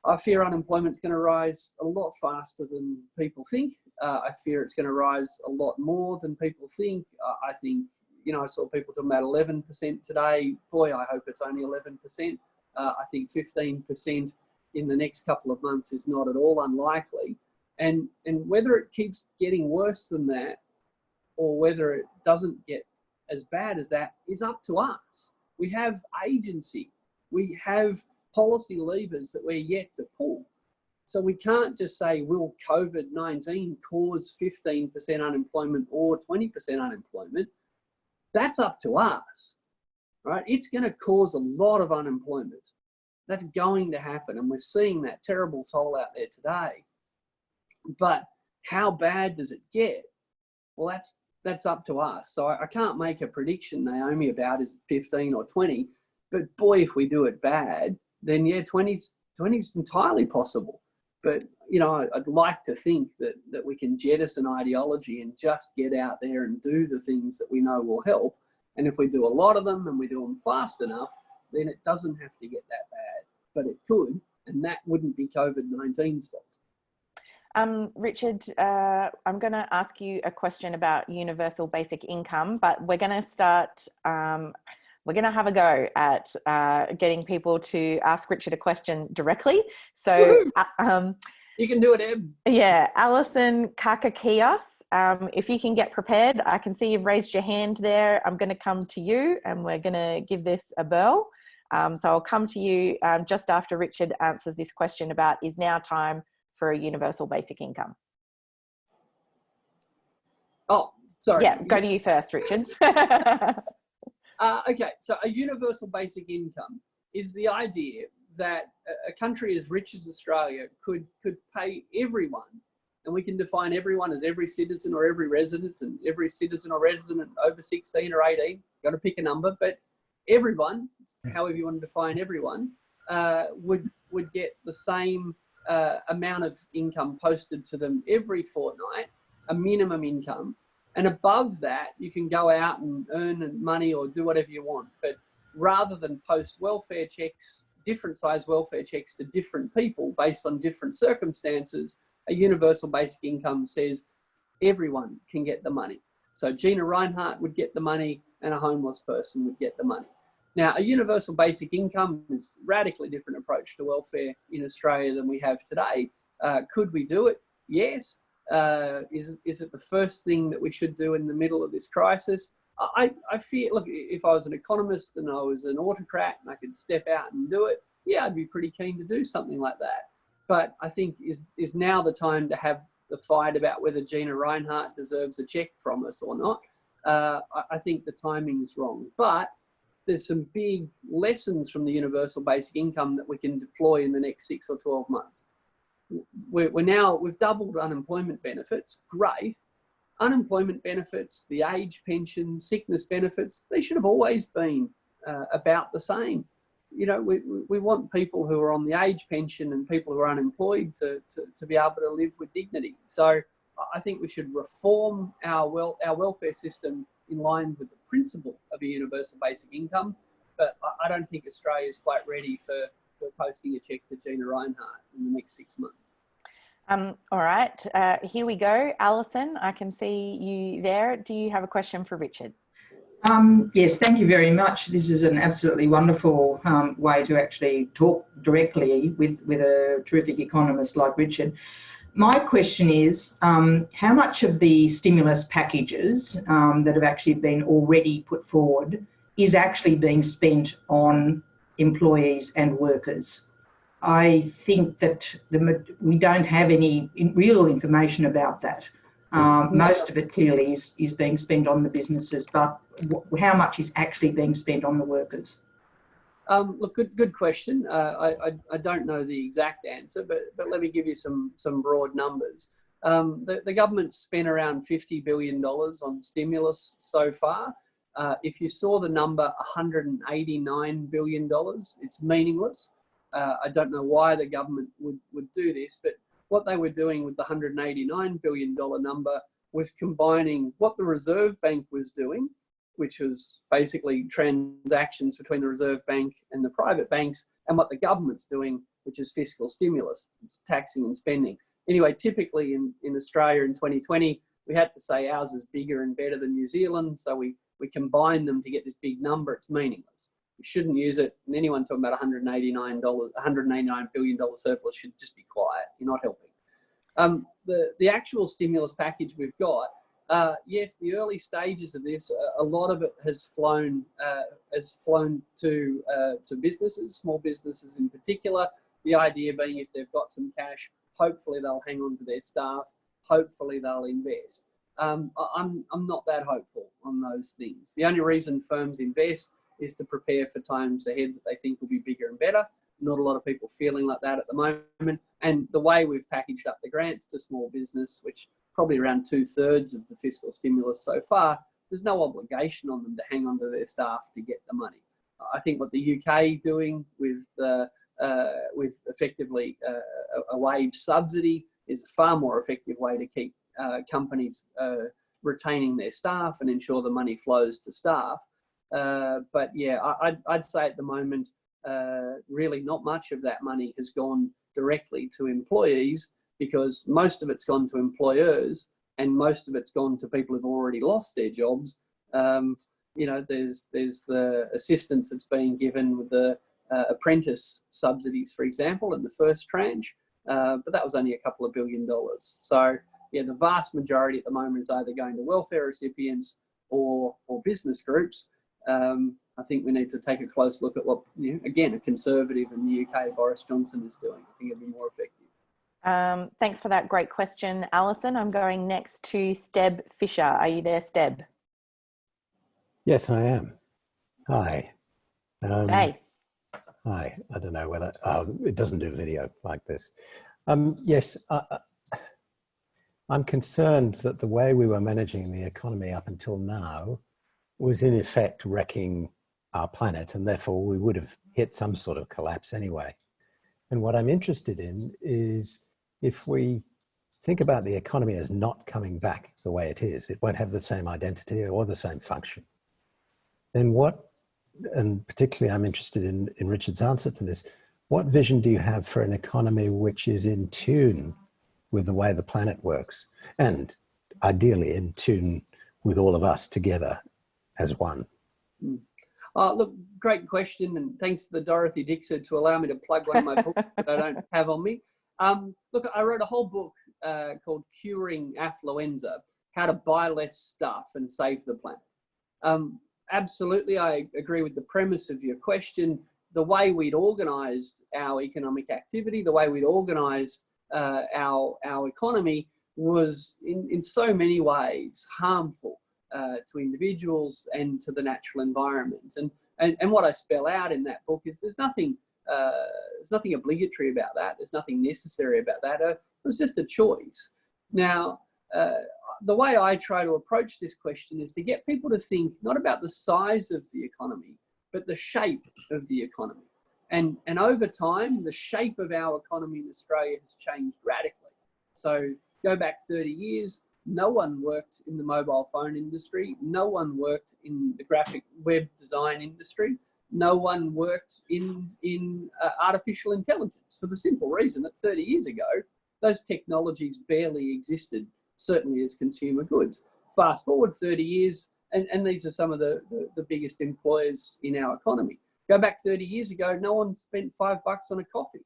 I fear unemployment's going to rise a lot faster than people think. I fear it's going to rise a lot more than people think. I think, you know, I saw people talking about 11% today. Boy, I hope it's only 11%. I think 15% in the next couple of months is not at all unlikely. And whether it keeps getting worse than that, or whether it doesn't get as bad as that, is up to us. We have agency. We have policy levers that we're yet to pull. So we can't just say, will COVID-19 cause 15% unemployment or 20% unemployment? That's up to us, right? It's going to cause a lot of unemployment. That's going to happen, and we're seeing that terrible toll out there today. But how bad does it get? Well, that's up to us. So I can't make a prediction, Naomi, about is it 15 or 20. But boy, if we do it bad, then yeah, 20's entirely possible. But, you know, I'd like to think that we can jettison ideology and just get out there and do the things that we know will help. And if we do a lot of them and we do them fast enough, then it doesn't have to get that bad. But it could, and that wouldn't be COVID-19's fault. Richard, I'm going to ask you a question about universal basic income, but we're going to start, we're going to have a go at getting people to ask Richard a question directly. So you can do it, Eb. Yeah, Alison Kakakios, if you can get prepared, I can see you've raised your hand there. I'm going to come to you and we're going to give this a whirl. So I'll come to you just after Richard answers this question about, is now time for a universal basic income? Oh, sorry. Yeah, go to you first, Richard. Okay, so a universal basic income is the idea that a country as rich as Australia could pay everyone, and we can define everyone as every citizen or every resident, and every citizen or resident over 16 or 18, got to pick a number, but everyone, however you want to define everyone, would get the same amount of income posted to them every fortnight, a minimum income. And above that, you can go out and earn money or do whatever you want. But rather than post welfare checks, different size welfare checks to different people based on different circumstances, a universal basic income says everyone can get the money. So Gina Reinhardt would get the money and a homeless person would get the money. Now, a universal basic income is a radically different approach to welfare in Australia than we have today. Could we do it? Yes. Is it the first thing that we should do in the middle of this crisis? I fear, look, if I was an economist and I was an autocrat and I could step out and do it, yeah, I'd be pretty keen to do something like that. But I think is now the time to have the fight about whether Gina Reinhardt deserves a check from us or not. I think the timing is wrong. But there's some big lessons from the universal basic income that we can deploy in the next 6 or 12 months. We've doubled unemployment benefits, great. Unemployment benefits, the age pension, sickness benefits, they should have always been about the same. You know, we want people who are on the age pension and people who are unemployed to be able to live with dignity. So I think we should reform our welfare system in line with the principle of a universal basic income. But I don't think Australia is quite ready for posting a check to Gina Reinhardt in the next 6 months. All right, here we go. Alison, I can see you there. Do you have a question for Richard? Yes, thank you very much. This is an absolutely wonderful way to actually talk directly with a terrific economist like Richard. My question is, how much of the stimulus packages that have actually been already put forward is actually being spent on employees and workers? I think that we don't have any real information about that. Most of it clearly is being spent on the businesses, but how much is actually being spent on the workers? Look, good question. I don't know the exact answer, but let me give you some broad numbers. The government's spent around $50 billion on stimulus so far. If you saw the number $189 billion, it's meaningless. I don't know why the government would do this, but what they were doing with the $189 billion number was combining what the Reserve Bank was doing, which was basically transactions between the Reserve Bank and the private banks, and what the government's doing, which is fiscal stimulus, it's taxing and spending. Anyway, typically in Australia in 2020, we had to say ours is bigger and better than New Zealand, so we combine them to get this big number. It's meaningless. We shouldn't use it. And anyone talking about $189 billion surplus should just be quiet. You're not helping. The actual stimulus package we've got, yes, the early stages of this, a lot of it has flown to businesses, small businesses in particular. The idea being if they've got some cash, hopefully they'll hang on to their staff, hopefully they'll invest. I'm not that hopeful on those things. The only reason firms invest is to prepare for times ahead that they think will be bigger and better. Not a lot of people feeling like that at the moment. And the way we've packaged up the grants to small business, which probably around 2/3 of the fiscal stimulus so far, there's no obligation on them to hang on to their staff to get the money. I think what the UK doing with effectively a wage subsidy is a far more effective way to keep companies retaining their staff and ensure the money flows to staff. But yeah, I'd say at the moment, really not much of that money has gone directly to employees, because most of it's gone to employers and most of it's gone to people who've already lost their jobs. You know, there's the assistance that's being given with the apprentice subsidies, for example, in the first tranche, but that was only a couple of $2 billion. So yeah, the vast majority at the moment is either going to welfare recipients or business groups. I think we need to take a close look at what, again, a Conservative in the UK, Boris Johnson, is doing. I think it'd be more effective. Thanks for that great question, Alison. I'm going next to Steb Fisher. Are you there, Steb? Yes, I am. Hi. Hey. Hi. I don't know whether it doesn't do video like this. Yes, I'm concerned that the way we were managing the economy up until now was in effect wrecking our planet, and therefore we would have hit some sort of collapse anyway. And what I'm interested in is, if we think about the economy as not coming back the way it is, it won't have the same identity or the same function. Then what, and particularly I'm interested in Richard's answer to this, what vision do you have for an economy which is in tune with the way the planet works, and ideally in tune with all of us together as one? Look, great question, and thanks to the Dorothy Dixon to allow me to plug one of my books that I don't have on me. Look, I wrote a whole book called Curing Affluenza, How to Buy Less Stuff and Save the Planet. Absolutely, I agree with the premise of your question. The way we'd organised our economic activity, the way we'd organised our economy was in so many ways harmful to individuals and to the natural environment. And what I spell out in that book is there's nothing obligatory about that. There's nothing necessary about that. It was just a choice. Now, the way I try to approach this question is to get people to think not about the size of the economy, but the shape of the economy. And over time, the shape of our economy in Australia has changed radically. So go back 30 years, no one worked in the mobile phone industry. No one worked in the graphic web design industry. No one worked in artificial intelligence, for the simple reason that 30 years ago, those technologies barely existed, certainly as consumer goods. Fast forward 30 years, and these are some of the biggest employers in our economy. Go back 30 years ago, no one spent $5 on a coffee.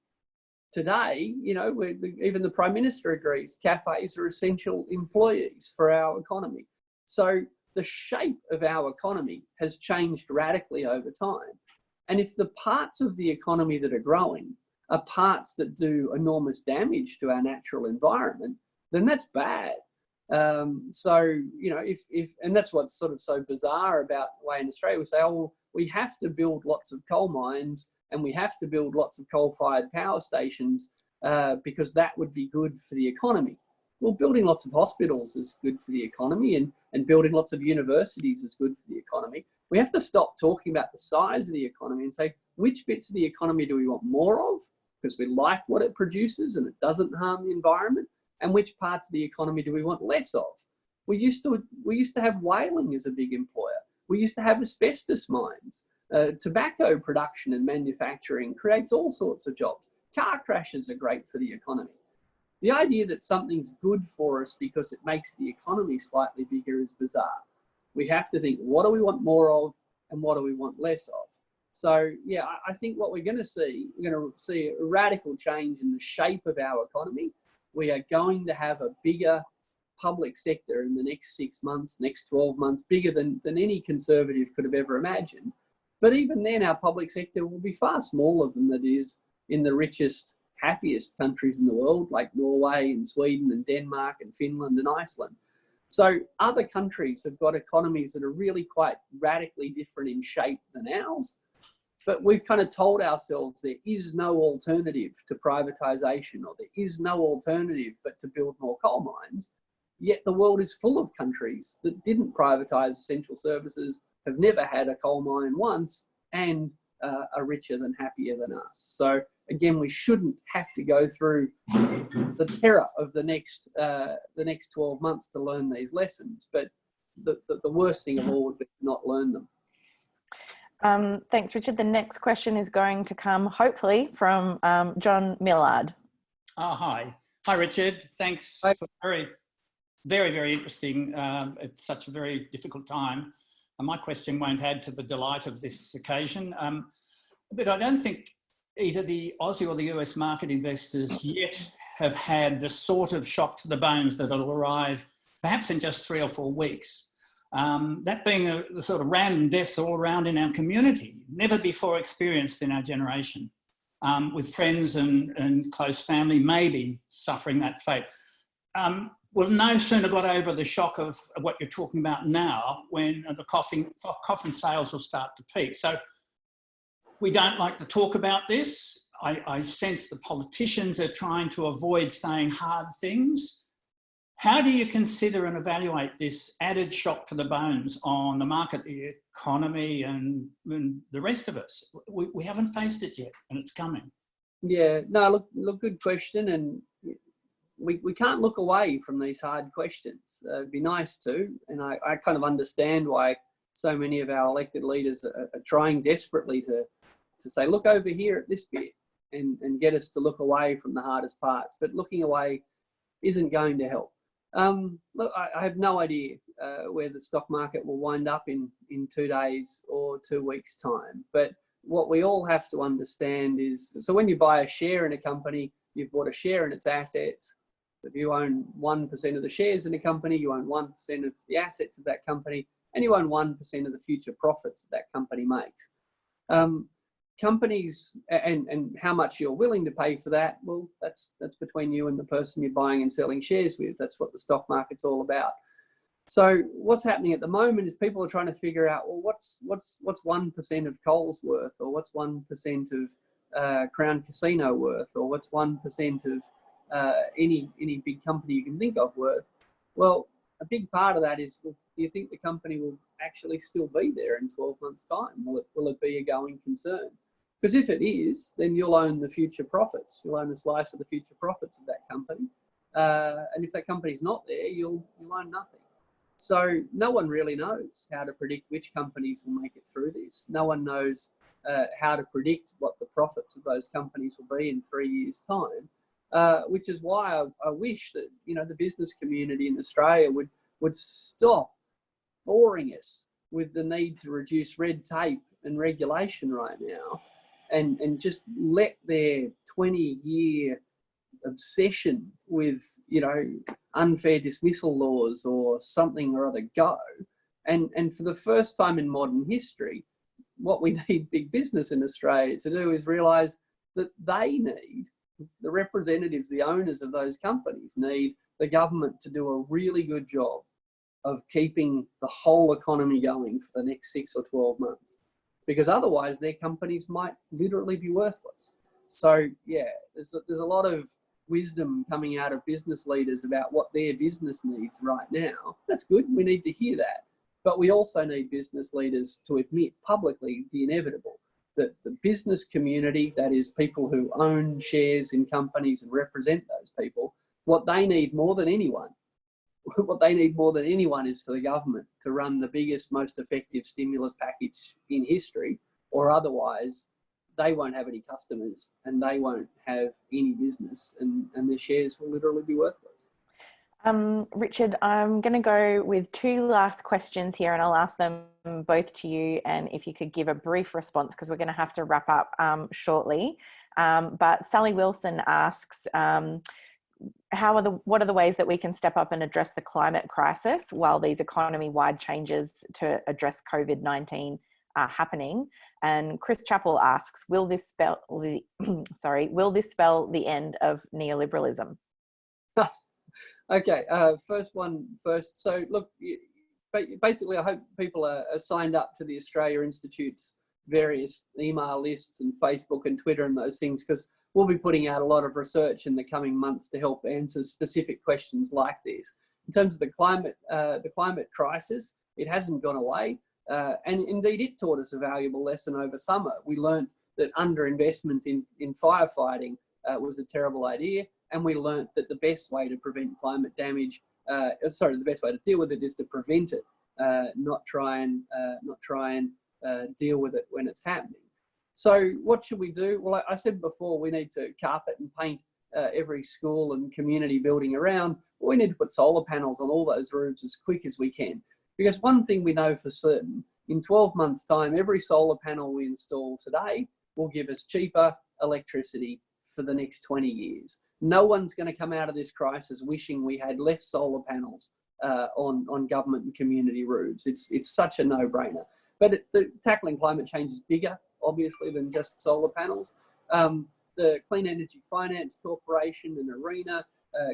Today, you know, even the Prime Minister agrees, cafes are essential employees for our economy. So the shape of our economy has changed radically over time. And if the parts of the economy that are growing are parts that do enormous damage to our natural environment, then that's bad. So, you know, and that's what's sort of so bizarre about the way in Australia we say, oh, well, we have to build lots of coal mines and we have to build lots of coal-fired power stations because that would be good for the economy. Well, building lots of hospitals is good for the economy, and building lots of universities is good for the economy. We have to stop talking about the size of the economy and say, which bits of the economy do we want more of because we like what it produces and it doesn't harm the environment, and which parts of the economy do we want less of? We used to have whaling as a big employer. We used to have asbestos mines. Tobacco production and manufacturing creates all sorts of jobs. Car crashes are great for the economy. The idea that something's good for us because it makes the economy slightly bigger is bizarre. We have to think, what do we want more of and what do we want less of? So, yeah, I think what we're going to see a radical change in the shape of our economy. We are going to have a bigger public sector in the next 6 months, next 12 months, bigger than any conservative could have ever imagined. But even then, our public sector will be far smaller than it is in the richest, happiest countries in the world, like Norway and Sweden and Denmark and Finland and Iceland. So other countries have got economies that are really quite radically different in shape than ours. But we've kind of told ourselves there is no alternative to privatization, or there is no alternative but to build more coal mines. Yet the world is full of countries that didn't privatize essential services, have never had a coal mine once, and are richer than, happier than us. So again, we shouldn't have to go through the terror of the next 12 months to learn these lessons. But the worst thing of all would be to not learn them. Thanks, Richard. The next question is going to come, hopefully, from John Millard. Oh, hi. Hi, Richard. Thanks for very, very interesting. It's such a very difficult time. And my question won't add to the delight of this occasion. But I don't think either the Aussie or the US market investors yet have had the sort of shock to the bones that will arrive perhaps in just 3 or 4 weeks. That being the sort of random deaths all around in our community, never before experienced in our generation, with friends and close family maybe suffering that fate. We'll no sooner got over the shock of what you're talking about now, when the coffin sales will start to peak. So we don't like to talk about this. I sense the politicians are trying to avoid saying hard things. How do you consider and evaluate this added shock to the bones on the market, the economy, and the rest of us? We haven't faced it yet, and it's coming. Yeah, no, look, good question, and we can't look away from these hard questions. It'd be nice to, and I kind of understand why so many of our elected leaders are trying desperately to say, look over here at this bit, and get us to look away from the hardest parts. But looking away isn't going to help. Look, I have no idea where the stock market will wind up in 2 days or 2 weeks' time. But what we all have to understand is, so when you buy a share in a company, you've bought a share in its assets. If you own 1% of the shares in a company, you own 1% of the assets of that company, and you own 1% of the future profits that company makes. Companies, and how much you're willing to pay for that, well, that's between you and the person you're buying and selling shares with. That's what the stock market's all about. So what's happening at the moment is people are trying to figure out, well, what's 1% of Coles worth, or what's 1% of Crown Casino worth, or what's 1% of any big company you can think of worth. Well, a big part of that is, well, do you think the company will actually still be there in 12 months' time? Will it be a going concern? Because if it is, then you'll own the future profits. You'll own a slice of the future profits of that company. And if that company's not there, you'll own nothing. So no one really knows how to predict which companies will make it through this. No one knows how to predict what the profits of those companies will be in 3 years' time. Which is why I wish that, you know, the business community in Australia would stop boring us with the need to reduce red tape and regulation right now, and just let their 20-year obsession with, you know, unfair dismissal laws or something or other go. And for the first time in modern history, what we need big business in Australia to do is realise that they need, the representatives, the owners of those companies need the government to do a really good job of keeping the whole economy going for the next 6 or 12 months, because otherwise their companies might literally be worthless. So yeah, there's a lot of wisdom coming out of business leaders about what their business needs right now. That's good. We need to hear that. But we also need business leaders to admit publicly the inevitable, that the business community, that is people who own shares in companies and represent those people, what they need more than anyone is for the government to run the biggest, most effective stimulus package in history, or otherwise they won't have any customers and they won't have any business, and their shares will literally be worthless. Richard, I'm going to go with 2 last questions here, and I'll ask them both to you, and if you could give a brief response, because we're going to have to wrap up shortly. But Sally Wilson asks, what are the ways that we can step up and address the climate crisis while these economy-wide changes to address COVID-19 are happening? And Chris Chappell asks, will this spell the the end of neoliberalism? Okay, first one first. So look, basically I hope people are signed up to the Australia Institute's various email lists and Facebook and Twitter and those things, because we'll be putting out a lot of research in the coming months to help answer specific questions like this. In terms of the climate crisis, it hasn't gone away. And indeed, it taught us a valuable lesson over summer. We learned that underinvestment in firefighting was a terrible idea, and we learned that the best way to prevent climate damage, the best way to deal with it is to prevent it, not try and deal with it when it's happening. So what should we do? Well, I said before, we need to carpet and paint every school and community building around. We need to put solar panels on all those roofs as quick as we can. Because one thing we know for certain, in 12 months' time, every solar panel we install today will give us cheaper electricity for the next 20 years. No one's going to come out of this crisis wishing we had less solar panels on government and community roofs. It's such a no-brainer. But tackling climate change is bigger, obviously, than just solar panels. The Clean Energy Finance Corporation and ARENA,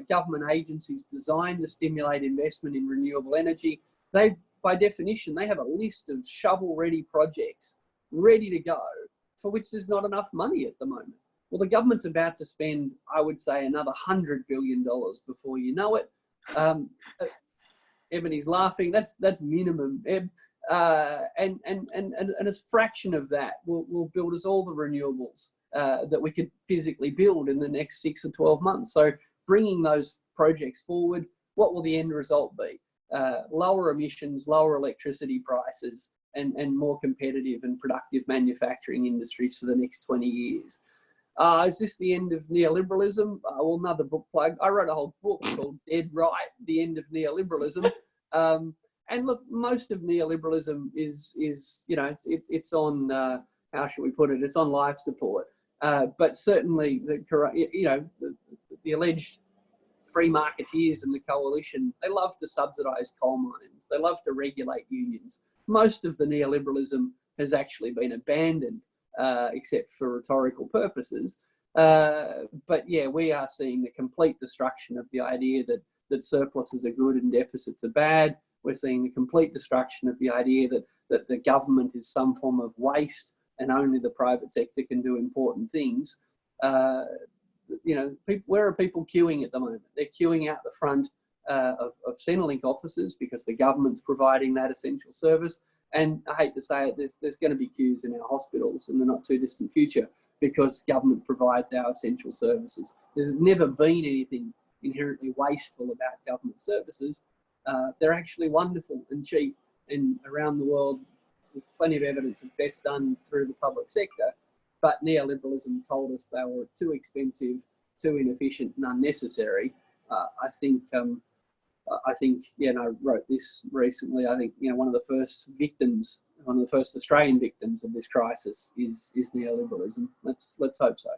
government agencies designed to stimulate investment in renewable energy. By definition, they have a list of shovel-ready projects ready to go, for which there's not enough money at the moment. Well, the government's about to spend, I would say, another $100 billion before you know it. Ebony's laughing. That's minimum, Eb. And a fraction of that will build us all the renewables that we could physically build in the next 6 or 12 months. So bringing those projects forward, what will the end result be? Lower emissions, lower electricity prices, and more competitive and productive manufacturing industries for the next 20 years. Is this the end of neoliberalism? Well, another book plug. I wrote a whole book called Dead Right, The End of Neoliberalism. And look, most of neoliberalism is it's on, how should we put it? It's on life support. But certainly the alleged free marketeers and the coalition, they love to subsidise coal mines. They love to regulate unions. Most of the neoliberalism has actually been abandoned, except for rhetorical purposes. But yeah, we are seeing the complete destruction of the idea that surpluses are good and deficits are bad. We're seeing the complete destruction of the idea that the government is some form of waste and only the private sector can do important things. Where are people queuing at the moment? They're queuing out the front of Centrelink offices because the government's providing that essential service. And I hate to say it, there's going to be queues in our hospitals in the not too distant future because government provides our essential services. There's never been anything inherently wasteful about government services. They're actually wonderful and cheap, and around the world there's plenty of evidence it's best done through the public sector. But neoliberalism told us they were too expensive, too inefficient and unnecessary. I think I wrote this recently. I think one of the first Australian victims of this crisis is neoliberalism. Let's hope so.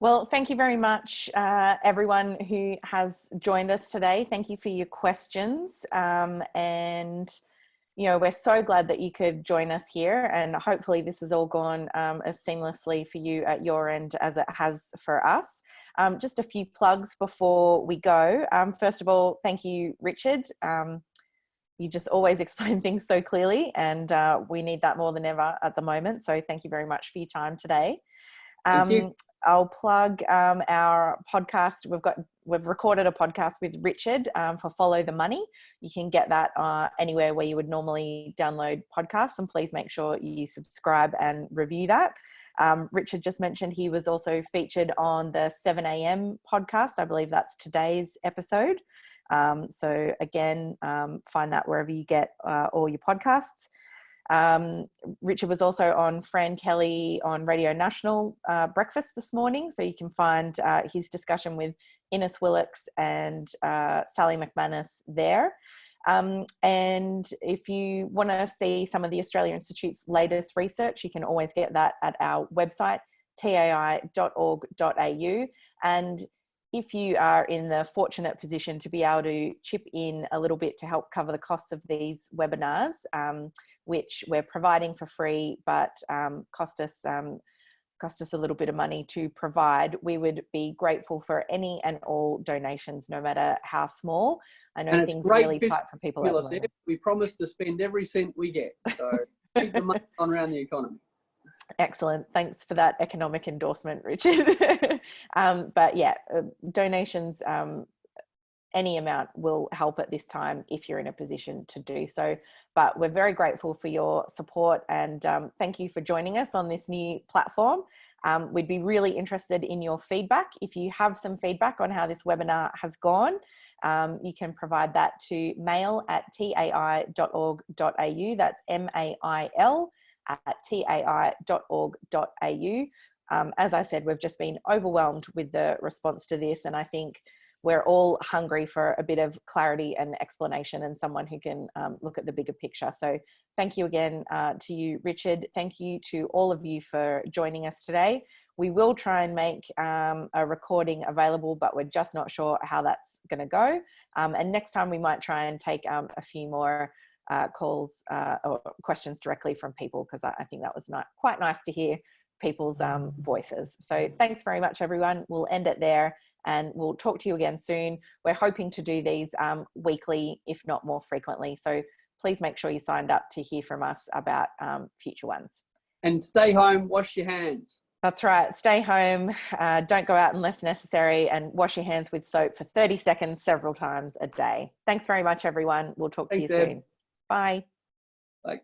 Well, thank you very much, everyone who has joined us today. Thank you for your questions. And you know, we're so glad that you could join us here, and hopefully this has all gone as seamlessly for you at your end as it has for us. Just a few plugs before we go. First of all, thank you, Richard. You just always explain things so clearly, and we need that more than ever at the moment. So thank you very much for your time today. Thank you. I'll plug our podcast. We've recorded a podcast with Richard for Follow the Money. You can get that anywhere where you would normally download podcasts, and please make sure you subscribe and review that. Richard just mentioned he was also featured on the 7 a.m. podcast. I believe that's today's episode. So again, find that wherever you get all your podcasts. Richard was also on Fran Kelly on Radio National Breakfast this morning, so you can find his discussion with Innes Willocks and Sally McManus there. And if you want to see some of the Australia Institute's latest research, you can always get that at our website, tai.org.au. And if you are in the fortunate position to be able to chip in a little bit to help cover the costs of these webinars, which we're providing for free, but cost us a little bit of money to provide, we would be grateful for any and all donations, no matter how small. I know things are really tight for people at the moment. We promise to spend every cent we get, so keep the money on around the economy. Excellent. Thanks for that economic endorsement, Richard. But yeah, donations, any amount will help at this time if you're in a position to do so. But we're very grateful for your support, and thank you for joining us on this new platform. We'd be really interested in your feedback. If you have some feedback on how this webinar has gone, you can provide that to mail@tai.org.au. That's mail@tai.org.au. As I said, we've just been overwhelmed with the response to this, and I think we're all hungry for a bit of clarity and explanation, and someone who can look at the bigger picture. So thank you again to you, Richard. Thank you to all of you for joining us today. We will try and make a recording available, but we're just not sure how that's going to go. And next time we might try and take a few more calls or questions directly from people, because I think that was quite nice to hear people's voices. So thanks very much, everyone. We'll end it there, and we'll talk to you again soon. We're hoping to do these weekly, if not more frequently. So please make sure you signed up to hear from us about future ones. And stay home, wash your hands. That's right. Stay home. Don't go out unless necessary, and wash your hands with soap for 30 seconds several times a day. Thanks very much, everyone. We'll talk to you soon. Bye. Bye.